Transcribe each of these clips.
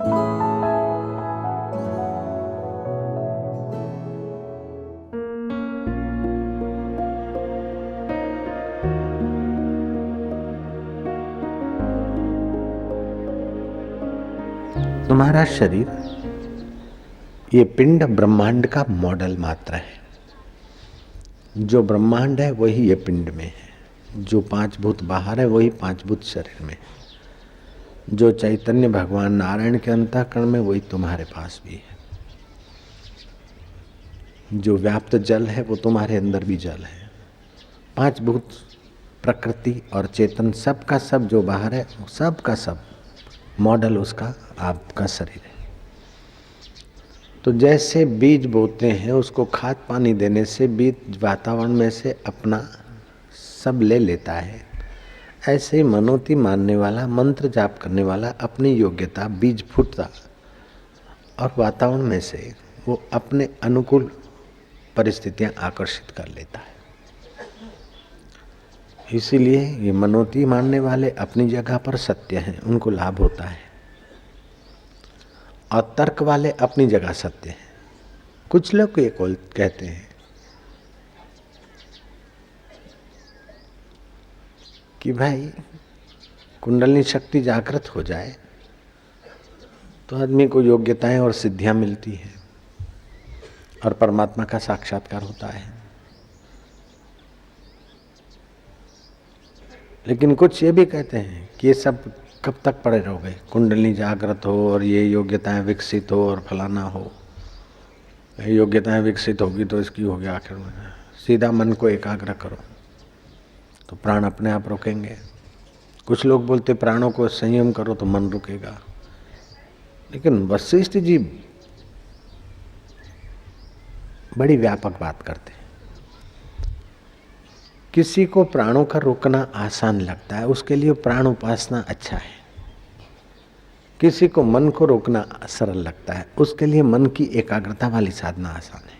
तुम्हारा शरीर ये पिंड ब्रह्मांड का मॉडल मात्र है। जो ब्रह्मांड है वही ये पिंड में है। जो पांच भूत बाहर है वही पांच भूत शरीर में है। जो चैतन्य भगवान नारायण के अंतःकरण में वही तुम्हारे पास भी है। जो व्याप्त जल है वो तुम्हारे अंदर भी जल है। पांच भूत प्रकृति और चेतन सब का सब जो बाहर है सब का सब मॉडल उसका आपका शरीर है। तो जैसे बीज बोते हैं उसको खाद पानी देने से बीज वातावरण में से अपना सब ले लेता है, ऐसे ही मनोती मानने वाला मंत्र जाप करने वाला अपनी योग्यता बीज फूटता और वातावरण में से वो अपने अनुकूल परिस्थितियां आकर्षित कर लेता है। इसीलिए ये मनोती मानने वाले अपनी जगह पर सत्य हैं, उनको लाभ होता है, और तर्क वाले अपनी जगह सत्य हैं। कुछ लोग ये कहते हैं कि भाई कुंडलिनी शक्ति जागृत हो जाए तो आदमी को योग्यताएं और सिद्धियां मिलती हैं और परमात्मा का साक्षात्कार होता है। लेकिन कुछ ये भी कहते हैं कि ये सब कब तक पड़े रहोगे, कुंडलिनी जागृत हो और ये योग्यताएं विकसित हो और फलाना हो। योग्यताएं विकसित होगी तो इसकी हो गया, आखिर में सीधा मन को एकाग्र करो तो प्राण अपने आप रुकेंगे। कुछ लोग बोलते प्राणों को संयम करो तो मन रुकेगा, लेकिन वशिष्ठ जी बड़ी व्यापक बात करते हैं। किसी को प्राणों का रोकना आसान लगता है, उसके लिए प्राण उपासना अच्छा है। किसी को मन को रोकना सरल लगता है, उसके लिए मन की एकाग्रता वाली साधना आसान है।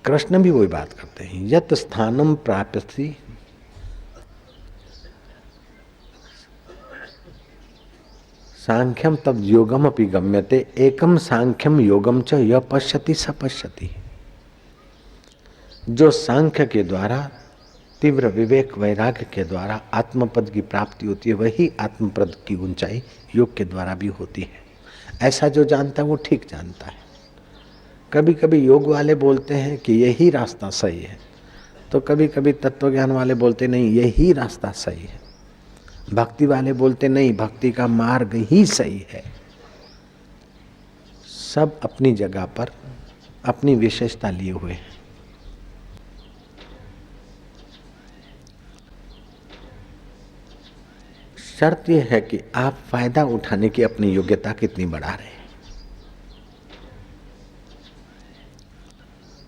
कृष्ण भी वही बात करते हैं, यत स्थानम प्राप्यसि सांख्यम तब योगम अपि गम्यते एकम सांख्यम योगम च य पश्यति स पश्यति। जो सांख्य के द्वारा तीव्र विवेक वैराग्य के द्वारा आत्मपद की प्राप्ति होती है, वही आत्मपद की ऊंचाई योग के द्वारा भी होती है। ऐसा जो जानता है वो ठीक जानता है। कभी कभी योग वाले बोलते हैं कि यही रास्ता सही है, तो कभी कभी तत्वज्ञान वाले बोलते नहीं यही रास्ता सही है। भक्ति वाले बोलते नहीं भक्ति का मार्ग ही सही है। सब अपनी जगह पर अपनी विशेषता लिए हुए हैं। शर्त यह है कि आप फायदा उठाने की अपनी योग्यता कितनी बढ़ा रहे हैं।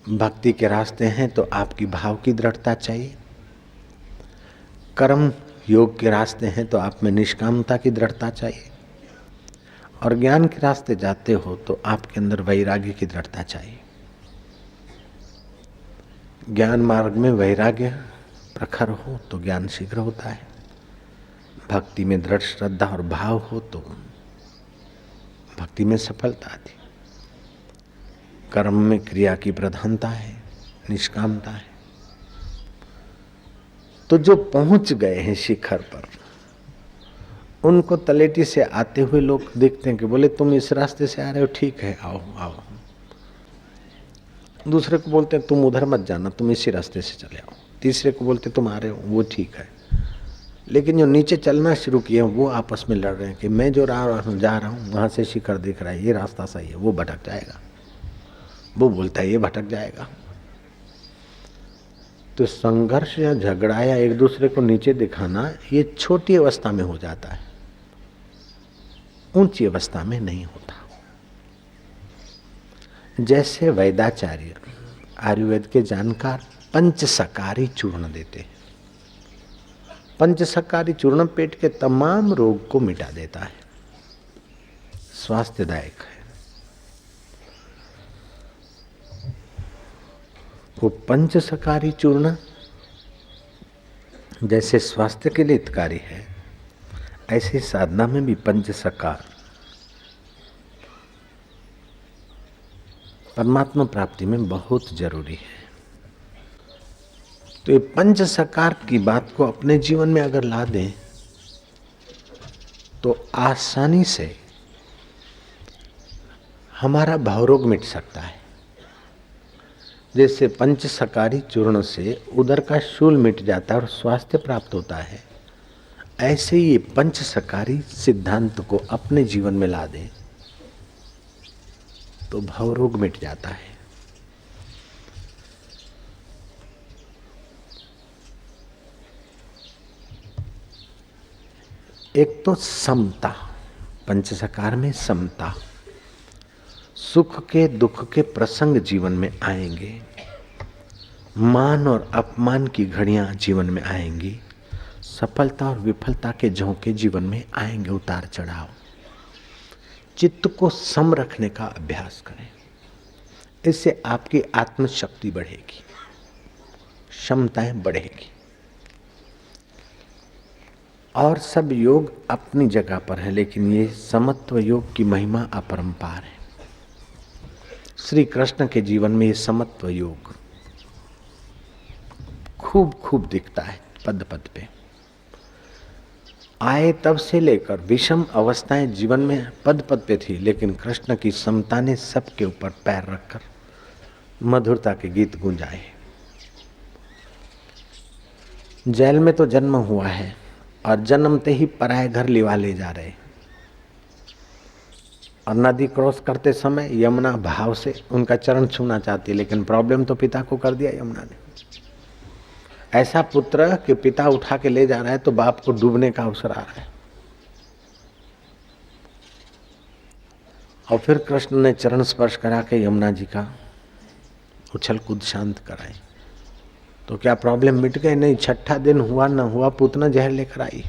भक्ति के रास्ते हैं तो आपकी भाव की दृढ़ता चाहिए। कर्म योग के रास्ते हैं तो आप में निष्कामता की दृढ़ता चाहिए। और ज्ञान के रास्ते जाते हो तो आपके अंदर वैराग्य की दृढ़ता चाहिए। ज्ञान मार्ग में वैराग्य प्रखर हो तो ज्ञान शीघ्र होता है। भक्ति में दृढ़ श्रद्धा और भाव हो तो भक्ति में सफलता आती। कर्म में क्रिया की प्रधानता है, निष्कामता है। तो जो पहुंच गए हैं शिखर पर, उनको तलेटी से आते हुए लोग देखते हैं कि बोले तुम इस रास्ते से आ रहे हो, ठीक है आओ आओ। दूसरे को बोलते हैं तुम उधर मत जाना, तुम इसी रास्ते से चले आओ। तीसरे को बोलते तुम आ रहे हो वो ठीक है। लेकिन जो नीचे चलना शुरू किए हैं वो आपस में लड़ रहे हैं कि मैं जो जा रहा हूँ वहां से शिखर दिख रहा है, ये रास्ता सही है, वो भटक जाएगा। वो बोलता है ये भटक जाएगा। तो संघर्ष या झगड़ा या एक दूसरे को नीचे दिखाना ये छोटी अवस्था में हो जाता है, ऊंची अवस्था में नहीं होता। जैसे वैदाचार्य आयुर्वेद के जानकार पंचसकारी चूर्ण देते हैं। पंचसकारी चूर्ण पेट के तमाम रोग को मिटा देता है, स्वास्थ्यदायक है। वो पंचसकारी चूर्ण जैसे स्वास्थ्य के लिए हितकारी है, ऐसी साधना में भी पंच सकार परमात्मा प्राप्ति में बहुत जरूरी है। तो ये पंच सकार की बात को अपने जीवन में अगर ला दें तो आसानी से हमारा भावरोग मिट सकता है। जैसे पंच सकारी चूर्ण से उदर का शूल मिट जाता है और स्वास्थ्य प्राप्त होता है, ऐसे ही ये पंच सकारी सिद्धांत को अपने जीवन में ला दें तो भावरोग मिट जाता है। एक तो समता, पंचसकार में समता, सुख के दुख के प्रसंग जीवन में आएंगे, मान और अपमान की घड़ियां जीवन में आएंगी, सफलता और विफलता के झोंके जीवन में आएंगे, उतार चढ़ाव। चित्त को सम रखने का अभ्यास करें, इससे आपकी आत्मशक्ति बढ़ेगी, क्षमताएं बढ़ेगी। और सब योग अपनी जगह पर है, लेकिन ये समत्व योग की महिमा अपरंपार है। श्री कृष्ण के जीवन में ये समत्व योग खूब खूब दिखता है। पद पद पे आए तब से लेकर विषम अवस्थाएं जीवन में पद पद पे थी, लेकिन कृष्ण की समता ने सबके ऊपर पैर रखकर मधुरता के गीत गूंजाए। जेल में तो जन्म हुआ है और जन्मते ही पराये घर लिवा ले जा रहे, और नदी क्रॉस करते समय यमुना भाव से उनका चरण छूना चाहती है, लेकिन प्रॉब्लम तो पिता को कर दिया यमुना ने। ऐसा पुत्र कि पिता उठा के ले जा रहा है तो बाप को डूबने का अवसर आ रहा है, और फिर कृष्ण ने चरण स्पर्श करा के यमुना जी का उछल कूद शांत कराए। तो क्या प्रॉब्लम मिट गए? नहीं, छठा दिन हुआ न हुआ पूतना जहर लेकर आई,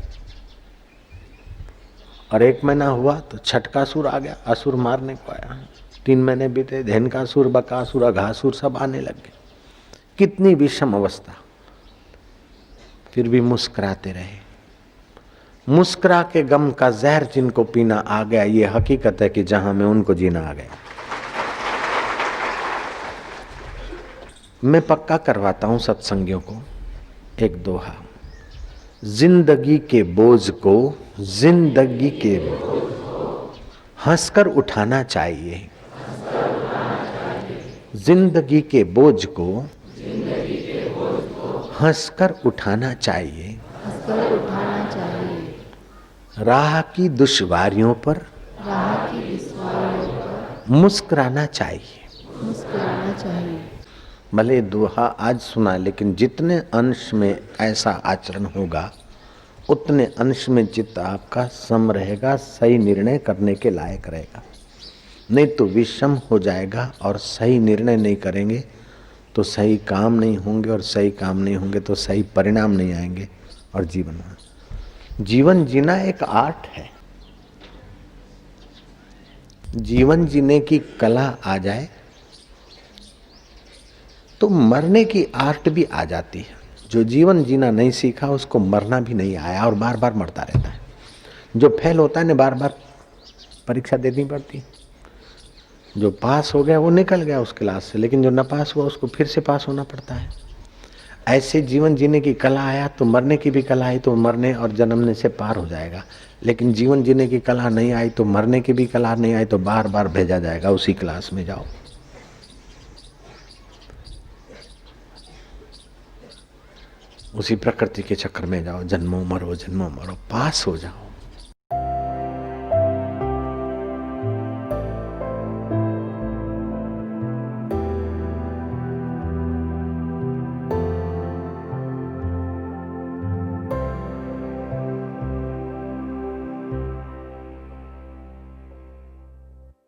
और 1 महीना हुआ तो छठकासुर आ गया, असुर मारने को आया। 3 महीने बीते, धैनकासुर, बकासुर, अघासुर सब आने लग गए। कितनी विषम अवस्था, फिर भी मुस्कुराते रहे। मुस्कुरा के गम का जहर जिनको पीना आ गया, ये हकीकत है कि जहां में उनको जीना आ गया। मैं पक्का करवाता हूं सत्संगियों को एक दोहा, जिंदगी के बोझ को हंसकर उठाना चाहिए, जिंदगी के बोझ को हंसकर उठाना चाहिए, राह की दुश्वारियों पर मुस्कुराना चाहिए। भले दोहा आज सुना, लेकिन जितने अंश में ऐसा आचरण होगा उतने अंश में चित्त आपका सम रहेगा, सही निर्णय करने के लायक रहेगा। नहीं तो विषम हो जाएगा, और सही निर्णय नहीं करेंगे तो सही काम नहीं होंगे, और सही काम नहीं होंगे तो सही परिणाम नहीं आएंगे। और जीवन जीना एक आर्ट है। जीवन जीने की कला आ जाए तो मरने की आर्ट भी आ जाती है। जो जीवन जीना नहीं सीखा उसको मरना भी नहीं आया, और बार बार मरता रहता है। जो फेल होता है ना, बार बार परीक्षा देनी पड़ती। जो पास हो गया वो निकल गया उस क्लास से, लेकिन जो न पास हुआ उसको फिर से पास होना पड़ता है। ऐसे जीवन जीने की कला आया तो मरने की भी कला आई, तो मरने और जन्मने से पार हो जाएगा। लेकिन जीवन जीने की कला नहीं आई तो मरने की भी कला नहीं आई, तो बार बार भेजा जाएगा उसी क्लास में जाओ। उसी प्रकृति के चक्कर में जाओ, जन्मों मरो पास हो जाओ।